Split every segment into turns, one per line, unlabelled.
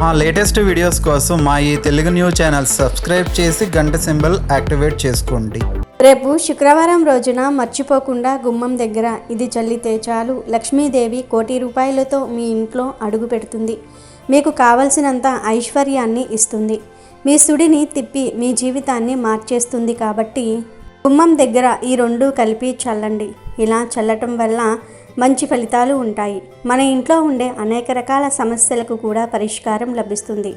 మా latest videos కోసం మా ఈ తెలుగు న్యూస్ ఛానల్ సబ్స్క్రైబ్ చేసి గంట సింబల్ యాక్టివేట్ చేసుకోండి.
రేపు శుక్రవారం రోజున మర్చిపోకుండా గుమ్మం దగ్గర ఇది చల్లితే చాలు లక్ష్మీదేవి కోటి రూపాయలతో మీ ఇంట్లో అడుగు పెడుతుంది. మీకు కావలసినంత ఐశ్వర్యాన్ని ఇస్తుంది. మీ సుడిని తిప్పి మీ జీవితాన్ని మార్చేస్తుంది. కాబట్టి గుమ్మం దగ్గర ఈ రెండు కలిపి చల్లండి. ఇలా చల్లటం వల్ల మంచి ఫలితాలు ఉంటాయి. మన ఇంట్లో ఉండే అనేక రకాల సమస్యలకు కూడా పరిష్కారం లభిస్తుంది.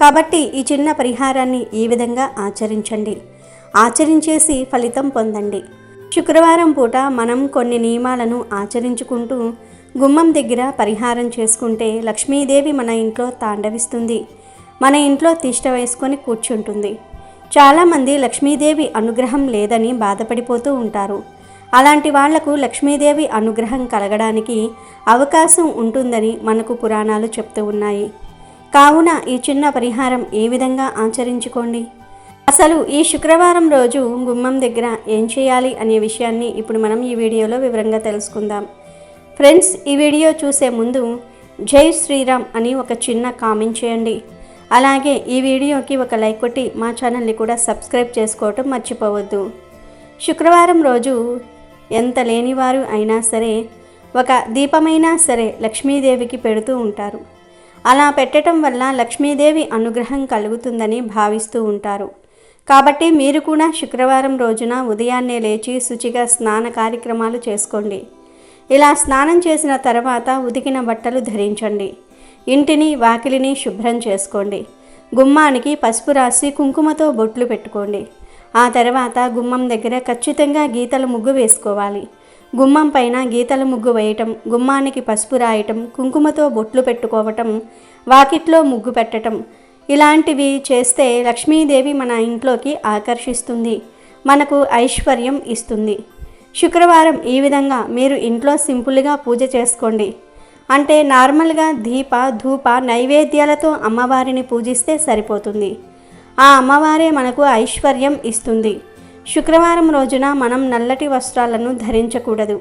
కాబట్టి ఈ చిన్న పరిహారాన్ని ఈ విధంగా ఆచరించండి. ఆచరించేసి ఫలితం పొందండి. శుక్రవారం పూట మనం కొన్ని నియమాలను ఆచరించుకుంటూ గుమ్మం దగ్గర పరిహారం చేసుకుంటే లక్ష్మీదేవి మన ఇంట్లో తాండవిస్తుంది. మన ఇంట్లో తిష్ట వేసుకొని కూర్చుంటుంది. చాలామంది లక్ష్మీదేవి అనుగ్రహం లేదని బాధపడిపోతూ ఉంటారు. అలాంటి వాళ్లకు లక్ష్మీదేవి అనుగ్రహం కలగడానికి అవకాశం ఉంటుందని మనకు పురాణాలు చెప్తూ ఉన్నాయి. కావున ఈ చిన్న పరిహారం ఏ విధంగా ఆచరించుకోండి. అసలు ఈ శుక్రవారం రోజు గుమ్మం దగ్గర ఏం చేయాలి అనే విషయాన్ని ఇప్పుడు మనం ఈ వీడియోలో వివరంగా తెలుసుకుందాం. ఫ్రెండ్స్, ఈ వీడియో చూసే ముందు జై శ్రీరామ్ అని ఒక చిన్న కామెంట్ చేయండి. అలాగే ఈ వీడియోకి ఒక లైక్ కొట్టి మా ఛానల్ని కూడా సబ్స్క్రైబ్ చేసుకోవటం మర్చిపోవద్దు. శుక్రవారం రోజు ఎంత లేనివారు అయినా సరే ఒక దీపమైనా సరే లక్ష్మీదేవికి పెడుతూ ఉంటారు. అలా పెట్టడం వల్ల లక్ష్మీదేవి అనుగ్రహం కలుగుతుందని భావిస్తూ ఉంటారు. కాబట్టి మీరు కూడా శుక్రవారం రోజున ఉదయాన్నే లేచి శుచిగా స్నాన కార్యక్రమాలు చేసుకోండి. ఇలా స్నానం చేసిన తర్వాత ఉతికిన బట్టలు ధరించండి. ఇంటిని వాకిలిని శుభ్రం చేసుకోండి. గుమ్మానికి పసుపు రాసి కుంకుమతో బొట్లు పెట్టుకోండి. ఆ తర్వాత గుమ్మం దగ్గర ఖచ్చితంగా గీతల ముగ్గు వేసుకోవాలి. గుమ్మం పైన గీతల ముగ్గు వేయటం, గుమ్మానికి పసుపు రాయటం, కుంకుమతో బొట్లు పెట్టుకోవటం, వాకిట్లో ముగ్గు పెట్టడం ఇలాంటివి చేస్తే లక్ష్మీదేవి మన ఇంట్లోకి ఆకర్షిస్తుంది. మనకు ఐశ్వర్యం ఇస్తుంది. శుక్రవారం ఈ విధంగా మీరు ఇంట్లో సింపుల్గా పూజ చేసుకోండి. అంటే నార్మల్గా దీప ధూప నైవేద్యాలతో అమ్మవారిని పూజిస్తే సరిపోతుంది. ఆ అమ్మవారే మనకు ఐశ్వర్యం ఇస్తుంది. శుక్రవారం రోజున మనం నల్లటి వస్త్రాలను ధరించకూడదు.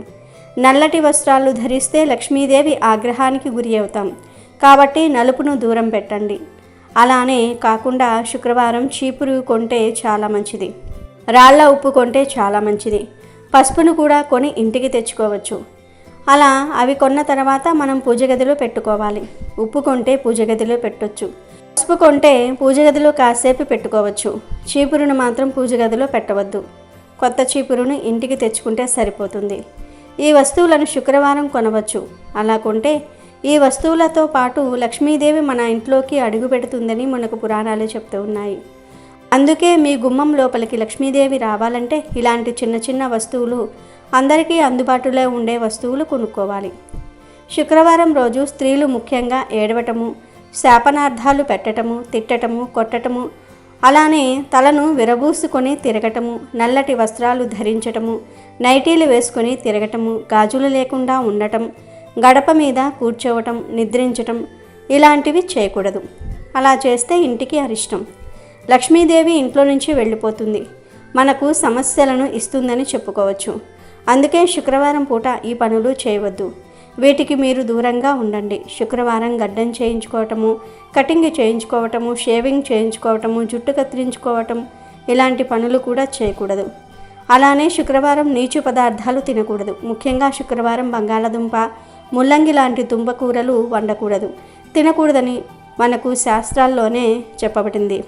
నల్లటి వస్త్రాలు ధరిస్తే లక్ష్మీదేవి ఆగ్రహానికి గురి అవుతాం. కాబట్టి నలుపును దూరం పెట్టండి. అలానే కాకుండా శుక్రవారం చీపురు కొంటే చాలా మంచిది. రాళ్ల ఉప్పు కొంటే చాలా మంచిది. పసుపును కూడా కొని ఇంటికి తెచ్చుకోవచ్చు. అలా అవి కొన్న తర్వాత మనం పూజ గదిలో పెట్టుకోవాలి. ఉప్పు కొంటే పూజ గదిలో పెట్టొచ్చు. పసుపు కొంటే పూజ గదిలో కాసేపు పెట్టుకోవచ్చు. చీపురును మాత్రం పూజ గదిలో పెట్టవద్దు. కొత్త చీపురును ఇంటికి తెచ్చుకుంటే సరిపోతుంది. ఈ వస్తువులను శుక్రవారం కొనవచ్చు. అలా కొంటే ఈ వస్తువులతో పాటు లక్ష్మీదేవి మన ఇంట్లోకి అడుగు పెడుతుందని మనకు పురాణాలు చెప్తూ ఉన్నాయి. అందుకే మీ గుమ్మం లోపలికి లక్ష్మీదేవి రావాలంటే ఇలాంటి చిన్న చిన్న వస్తువులు, అందరికీ అందుబాటులో ఉండే వస్తువులు కొనుక్కోవాలి. శుక్రవారం రోజు స్త్రీలు ముఖ్యంగా ఏడవటము, శాపనార్థాలు పెట్టటము, తిట్టటము, కొట్టటము, అలానే తలను విరబూసుకొని తిరగటము, నల్లటి వస్త్రాలు ధరించటము, నైటీలు వేసుకొని తిరగటము, గాజులు లేకుండా ఉండటం, గడప మీద కూర్చోవటం, నిద్రించటం ఇలాంటివి చేయకూడదు. అలా చేస్తే ఇంటికి అరిష్టం. లక్ష్మీదేవి ఇంట్లో నుంచి వెళ్ళిపోతుంది. మనకు సమస్యలను ఇస్తుందని చెప్పుకోవచ్చు. అందుకే శుక్రవారం పూట ఈ పనులు చేయవద్దు. వీటికి మీరు దూరంగా ఉండండి. శుక్రవారం గడ్డం చేయించుకోవటము, కటింగ్ చేయించుకోవటము, షేవింగ్ చేయించుకోవటము, జుట్టు కత్తిరించుకోవటం ఇలాంటి పనులు కూడా చేయకూడదు. అలానే శుక్రవారం నీచు పదార్థాలు తినకూడదు. ముఖ్యంగా శుక్రవారం బంగాళదుంప, ముల్లంగి లాంటి దుంపకూరలు వండకూడదు, తినకూడదని మనకు శాస్త్రాల్లోనే చెప్పబడింది.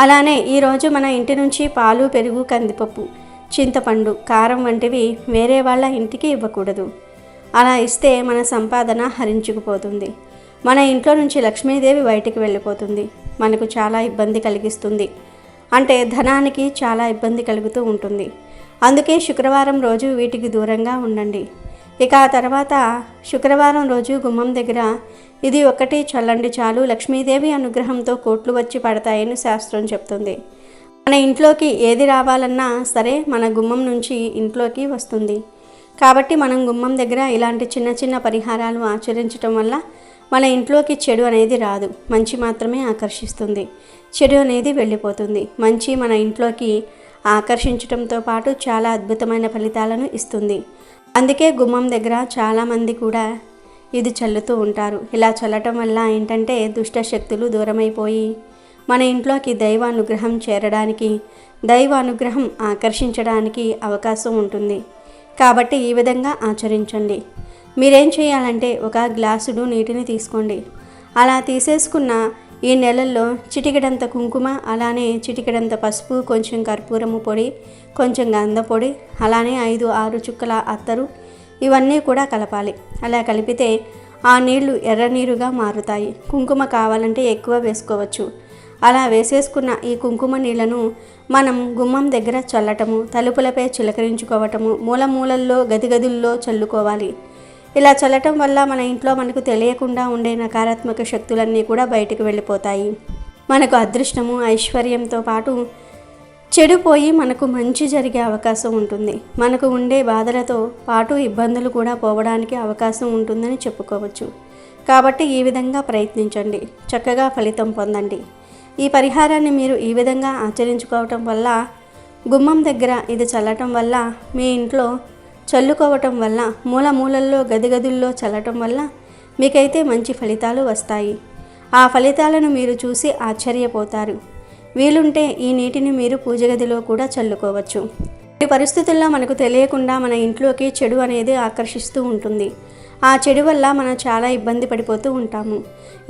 అలానే ఈరోజు మన ఇంటి నుంచి పాలు, పెరుగు, కందిపప్పు, చింతపండు, కారం వంటివి వేరే వాళ్ళ ఇంటికి ఇవ్వకూడదు. అలా ఇస్తే మన సంపాదన హరించుకుపోతుంది. మన ఇంట్లో నుంచి లక్ష్మీదేవి బయటికి వెళ్ళిపోతుంది. మనకు చాలా ఇబ్బంది కలిగిస్తుంది. అంటే ధనానికి చాలా ఇబ్బంది కలుగుతూ ఉంటుంది. అందుకే శుక్రవారం రోజు వీటికి దూరంగా ఉండండి. ఇక ఆ తర్వాత శుక్రవారం రోజు గుమ్మం దగ్గర ఇది ఒకటి చల్లండి చాలు లక్ష్మీదేవి అనుగ్రహంతో కోట్లు వచ్చి పడతాయని శాస్త్రం చెప్తుంది. మన ఇంట్లోకి ఏది రావాలన్నా సరే మన గుమ్మం నుంచి ఇంట్లోకి వస్తుంది. కాబట్టి మనం గుమ్మం దగ్గర ఇలాంటి చిన్న చిన్న పరిహారాలు ఆచరించడం వల్ల మన ఇంట్లోకి చెడు అనేది రాదు. మంచి మాత్రమే ఆకర్షిస్తుంది. చెడు అనేది వెళ్ళిపోతుంది. మంచి మన ఇంట్లోకి ఆకర్షించడంతో పాటు చాలా అద్భుతమైన ఫలితాలను ఇస్తుంది. అందుకే గుమ్మం దగ్గర చాలామంది కూడా ఇది చల్లుతూ ఉంటారు. ఇలా చల్లటం వల్ల ఏంటంటే దుష్ట శక్తులు దూరమైపోయి మన ఇంట్లోకి దైవ అనుగ్రహం చేరడానికి, దైవ అనుగ్రహం ఆకర్షించడానికి అవకాశం ఉంటుంది. కాబట్టి ఈ విధంగా ఆచరించండి. మీరేం చేయాలంటే ఒక గ్లాసుడు నీటిని తీసుకోండి. అలా తీసేసుకున్న ఈ నెలల్లో చిటికెడంత కుంకుమ, అలానే చిటికెడంత పసుపు, కొంచెం కర్పూరము పొడి, కొంచెం గంధ పొడి, అలానే 5-6 చుక్కల అత్తరు, ఇవన్నీ కూడా కలపాలి. అలా కలిపితే ఆ నీళ్లు ఎర్ర నీరుగా మారుతాయి. కుంకుమ కావాలంటే ఎక్కువ వేసుకోవచ్చు. అలా వేసేసుకున్న ఈ కుంకుమ నీళ్లను మనం గుమ్మం దగ్గర చల్లటము, తలుపులపై చిలకరించుకోవటము, మూలల్లో గదిగదుల్లో చల్లుకోవాలి. ఇలా చల్లటం వల్ల మన ఇంట్లో మనకు తెలియకుండా ఉండే నకారాత్మక శక్తులన్నీ కూడా బయటకు వెళ్ళిపోతాయి. మనకు అదృష్టము, ఐశ్వర్యంతో పాటు చెడు పోయి మనకు మంచి జరిగే అవకాశం ఉంటుంది. మనకు ఉండే బాధలతో పాటు ఇబ్బందులు కూడా పోవడానికి అవకాశం ఉంటుందని చెప్పుకోవచ్చు. కాబట్టి ఈ విధంగా ప్రయత్నించండి, చక్కగా ఫలితం పొందండి. ఈ పరిహారాన్ని మీరు ఈ విధంగా ఆచరించుకోవటం వల్ల, గుమ్మం దగ్గర ఇది చల్లటం వల్ల, మీ ఇంట్లో చల్లుకోవటం వల్ల, మూలల్లో గదిగదుల్లో చల్లటం వల్ల మీకైతే మంచి ఫలితాలు వస్తాయి. ఆ ఫలితాలను మీరు చూసి ఆశ్చర్యపోతారు. వీలుంటే ఈ నీటిని మీరు పూజ గదిలో కూడా చల్లుకోవచ్చు. ఈ పరిస్థితుల్లో మనకు తెలియకుండా మన ఇంట్లోకి చెడు అనేది ఆకర్షిస్తూ ఉంటుంది. ఆ చెడు వల్ల మనం చాలా ఇబ్బంది పడిపోతూ ఉంటాము.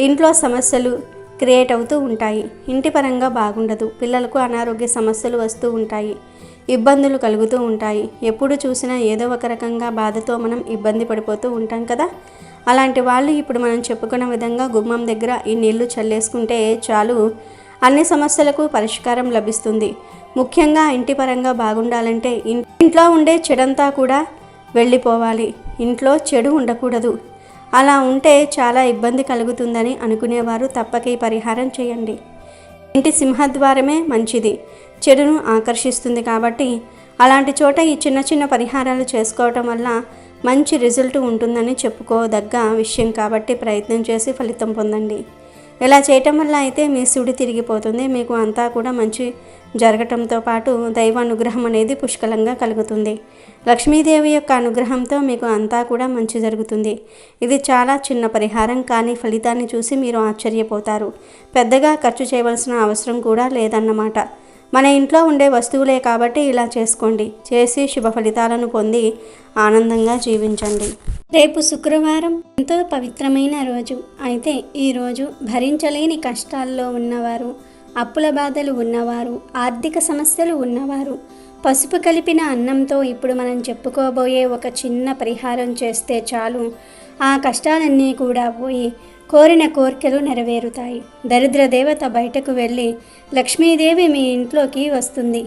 ఇంట్లో సమస్యలు క్రియేట్ అవుతూ ఉంటాయి. ఇంటి పరంగా బాగుండదు. పిల్లలకు అనారోగ్య సమస్యలు వస్తూ ఉంటాయి. ఇబ్బందులు కలుగుతూ ఉంటాయి. ఎప్పుడు చూసినా ఏదో ఒక రకంగా బాధతో మనం ఇబ్బంది పడిపోతూ ఉంటాం కదా. అలాంటి వాళ్ళు ఇప్పుడు మనం చెప్పుకున్న విధంగా గుమ్మం దగ్గర ఈ నీళ్లు చల్లేసుకుంటే చాలు, అన్ని సమస్యలకు పరిష్కారం లభిస్తుంది. ముఖ్యంగా ఇంటి పరంగా బాగుండాలంటే ఇంట్లో ఉండే చెడంతా కూడా వెళ్ళిపోవాలి. ఇంట్లో చెడు ఉండకూడదు. అలా ఉంటే చాలా ఇబ్బంది కలుగుతుందని అనుకునేవారు తప్పక ఈ పరిహారం చేయండి. ఇంటి సింహద్వారమే మంచిది, చెడును ఆకర్షిస్తుంది. కాబట్టి అలాంటి చోట ఈ చిన్న చిన్న పరిహారాలు చేసుకోవటం వల్ల మంచి రిజల్ట్ ఉంటుందని చెప్పుకోదగ్గ విషయం. కాబట్టి ప్రయత్నం చేసి ఫలితం పొందండి. ఇలా చేయటం వల్ల అయితే మీ సుడి తిరిగిపోతుంది. మీకు అంతా కూడా మంచి జరగటంతో పాటు దైవ అనుగ్రహం అనేది పుష్కలంగా కలుగుతుంది. లక్ష్మీదేవి యొక్క అనుగ్రహంతో మీకు అంతా కూడా మంచి జరుగుతుంది. ఇది చాలా చిన్న పరిహారం, కానీ ఫలితాన్ని చూసి మీరు ఆశ్చర్యపోతారు. పెద్దగా ఖర్చు చేయవలసిన అవసరం కూడా లేదన్నమాట. మన ఇంట్లో ఉండే వస్తువులే కాబట్టి ఇలా చేసుకోండి. చేసి శుభ ఫలితాలను పొంది ఆనందంగా జీవించండి. రేపు శుక్రవారం ఎంతో పవిత్రమైన రోజు. అయితే ఈరోజు భరించలేని కష్టాల్లో ఉన్నవారు, అప్పుల బాధలు ఉన్నవారు, ఆర్థిక సమస్యలు ఉన్నవారు పసుపు కలిపిన అన్నంతో ఇప్పుడు మనం చెప్పుకోబోయే ఒక చిన్న పరిహారం చేస్తే చాలు, ఆ కష్టాలన్నీ కూడా పోయి కోరిన కోరికలు నెరవేరుతాయి. దరిద్ర దేవత బయటకు వెళ్ళి లక్ష్మీదేవి మీ ఇంట్లోకి వస్తుంది.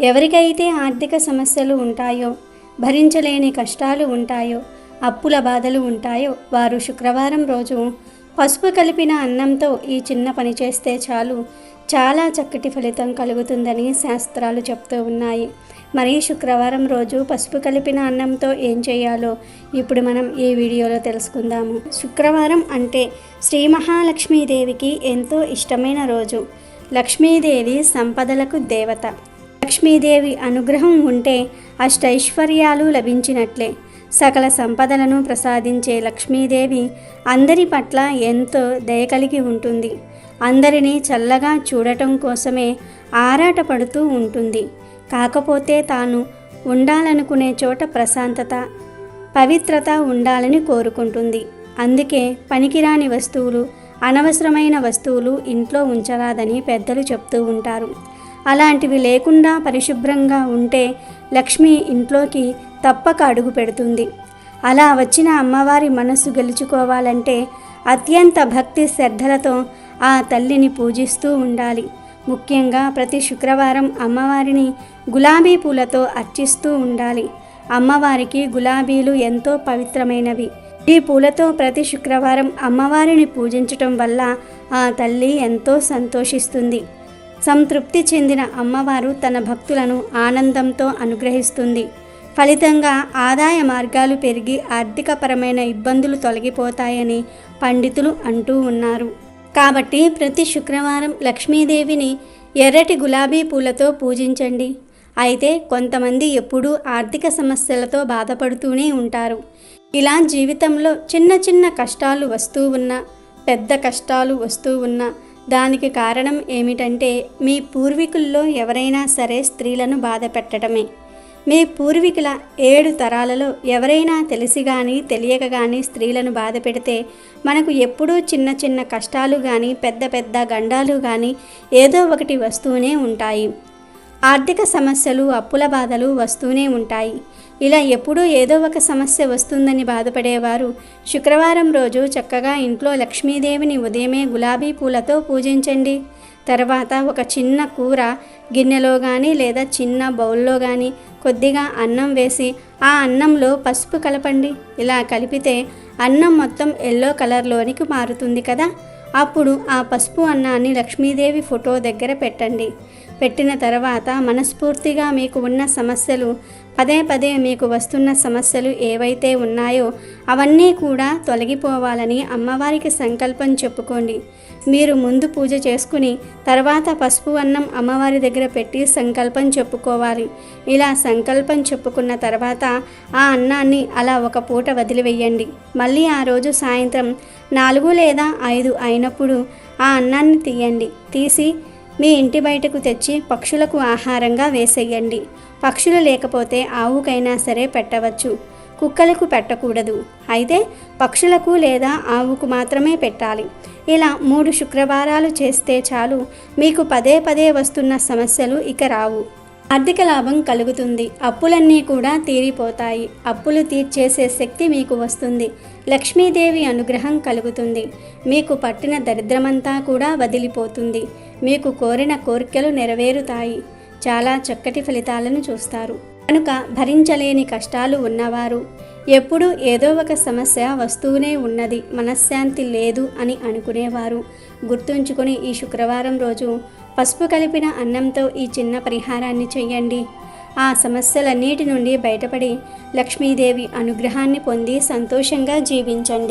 ఎవరికైతే ఆర్థిక సమస్యలు ఉంటాయో, భరించలేని కష్టాలు ఉంటాయో, అప్పుల బాధలు ఉంటాయో వారు శుక్రవారం రోజు పసుపు కలిపిన అన్నంతో ఈ చిన్న పని చేస్తే చాలు, చాలా చక్కటి ఫలితం కలుగుతుందని శాస్త్రాలు చెప్తూ ఉన్నాయి. మరి శుక్రవారం రోజు పసుపు కలిపిన అన్నంతో ఏం చేయాలో ఇప్పుడు మనం ఈ వీడియోలో తెలుసుకుందాము. శుక్రవారం అంటే శ్రీ మహాలక్ష్మీదేవికి ఎంతో ఇష్టమైన రోజు. లక్ష్మీదేవి సంపదలకు దేవత. లక్ష్మీదేవి అనుగ్రహం ఉంటే అష్టైశ్వర్యాలు లభించినట్లే. సకల సంపదలను ప్రసాదించే లక్ష్మీదేవి అందరి పట్ల ఎంతో దయ కలిగి ఉంటుంది. అందరినీ చల్లగా చూడటం కోసమే ఆరాటపడుతూ ఉంటుంది. కాకపోతే తాను ఉండాలనుకునే చోట ప్రశాంతత, పవిత్రత ఉండాలని కోరుకుంటుంది. అందుకే పనికిరాని వస్తువులు, అనవసరమైన వస్తువులు ఇంట్లో ఉంచరాదని పెద్దలు చెప్తూ ఉంటారు. అలాంటివి లేకుండా పరిశుభ్రంగా ఉంటే లక్ష్మి ఇంట్లోకి తప్పక అడుగు పెడుతుంది. అలా వచ్చిన అమ్మవారి మనస్సు గెలుచుకోవాలంటే అత్యంత భక్తి శ్రద్ధలతో ఆ తల్లిని పూజిస్తూ ఉండాలి. ముఖ్యంగా ప్రతి శుక్రవారం అమ్మవారిని గులాబీ పూలతో అర్చిస్తూ ఉండాలి. అమ్మవారికి గులాబీలు ఎంతో పవిత్రమైనవి. ఈ పూలతో ప్రతి శుక్రవారం అమ్మవారిని పూజించటం వల్ల ఆ తల్లి ఎంతో సంతోషిస్తుంది. సంతృప్తి చెందిన అమ్మవారు తన భక్తులను ఆనందంతో అనుగ్రహిస్తుంది. ఫలితంగా ఆదాయ మార్గాలు పెరిగి ఆర్థికపరమైన ఇబ్బందులు తొలగిపోతాయని పండితులు అంటూ ఉన్నారు. కాబట్టి ప్రతి శుక్రవారం లక్ష్మీదేవిని ఎర్రటి గులాబీ పూలతో పూజించండి. అయితే కొంతమంది ఎప్పుడూ ఆర్థిక సమస్యలతో బాధపడుతూనే ఉంటారు. ఇలా జీవితంలో చిన్న చిన్న కష్టాలు వస్తూ ఉన్నా, పెద్ద కష్టాలు వస్తూ ఉన్నా దానికి కారణం ఏమిటంటే మీ పూర్వీకుల్లో ఎవరైనా సరే స్త్రీలను బాధ పెట్టడమే. మీ పూర్వీకుల 7 తరాలలో ఎవరైనా తెలిసి కానీ తెలియక కానీ స్త్రీలను బాధ పెడితే మనకు ఎప్పుడూ చిన్న చిన్న కష్టాలు కానీ పెద్ద పెద్ద గండాలు కానీ ఏదో ఒకటి వస్తూనే ఉంటాయి. ఆర్థిక సమస్యలు, అప్పుల బాధలు వస్తూనే ఉంటాయి. ఇలా ఎప్పుడూ ఏదో ఒక సమస్య వస్తుందని బాధపడేవారు శుక్రవారం రోజు చక్కగా ఇంట్లో లక్ష్మీదేవిని ఉదయమే గులాబీ పూలతో పూజించండి. తర్వాత ఒక చిన్న కూర గిన్నెలో కానీ లేదా చిన్న బౌల్లో కానీ కొద్దిగా అన్నం వేసి ఆ అన్నంలో పసుపు కలపండి. ఇలా కలిపితే అన్నం మొత్తం ఎల్లో కలర్లోనికి మారుతుంది కదా. అప్పుడు ఆ పసుపు అన్నాన్ని లక్ష్మీదేవి ఫోటో దగ్గర పెట్టండి. పెట్టిన తర్వాత మనస్ఫూర్తిగా మీకు ఉన్న సమస్యలు, పదే పదే మీకు వస్తున్న సమస్యలు ఏవైతే ఉన్నాయో అవన్నీ కూడా తొలగిపోవాలని అమ్మవారికి సంకల్పం చెప్పుకోండి. మీరు ముందు పూజ చేసుకుని తర్వాత పసుపు అన్నం అమ్మవారి దగ్గర పెట్టి సంకల్పం చెప్పుకోవాలి. ఇలా సంకల్పం చెప్పుకున్న తర్వాత ఆ అన్నాన్ని అలా ఒక పూట వదిలివేయండి. మళ్ళీ ఆ రోజు సాయంత్రం 4 లేదా 5 అయినప్పుడు ఆ అన్నాన్ని తీయండి. తీసి మీ ఇంటి బయటకు తెచ్చి పక్షులకు ఆహారంగా వేసేయండి. పక్షులు లేకపోతే ఆవుకైనా సరే పెట్టవచ్చు, కుక్కలకు పెట్టకూడదు. అయితే పక్షులకు లేదా ఆవుకు మాత్రమే పెట్టాలి. ఇలా 3 శుక్రవారాలు చేస్తే చాలు, మీకు పదే పదే వస్తున్న సమస్యలు ఇక రావు. ఆర్థిక లాభం కలుగుతుంది. అప్పులన్నీ కూడా తీరిపోతాయి. అప్పులు తీర్చేసే శక్తి మీకు వస్తుంది. లక్ష్మీదేవి అనుగ్రహం కలుగుతుంది. మీకు పట్టిన దరిద్రమంతా కూడా వదిలిపోతుంది. మీకు కోరిన కోరికలు నెరవేరుతాయి. చాలా చక్కటి ఫలితాలను చూస్తారు. కనుక భరించలేని కష్టాలు ఉన్నవారు, ఎప్పుడూ ఏదో ఒక సమస్య వస్తూనే ఉన్నది, మనశ్శాంతి లేదు అని అనుకునేవారు గుర్తుంచుకొని ఈ శుక్రవారం రోజు పసుపు కలిపిన అన్నంతో ఈ చిన్న పరిహారాన్ని చెయ్యండి. ఆ సమస్యలన్నిటి నుండి బయటపడి లక్ష్మీదేవి అనుగ్రహాన్ని పొంది సంతోషంగా జీవించండి.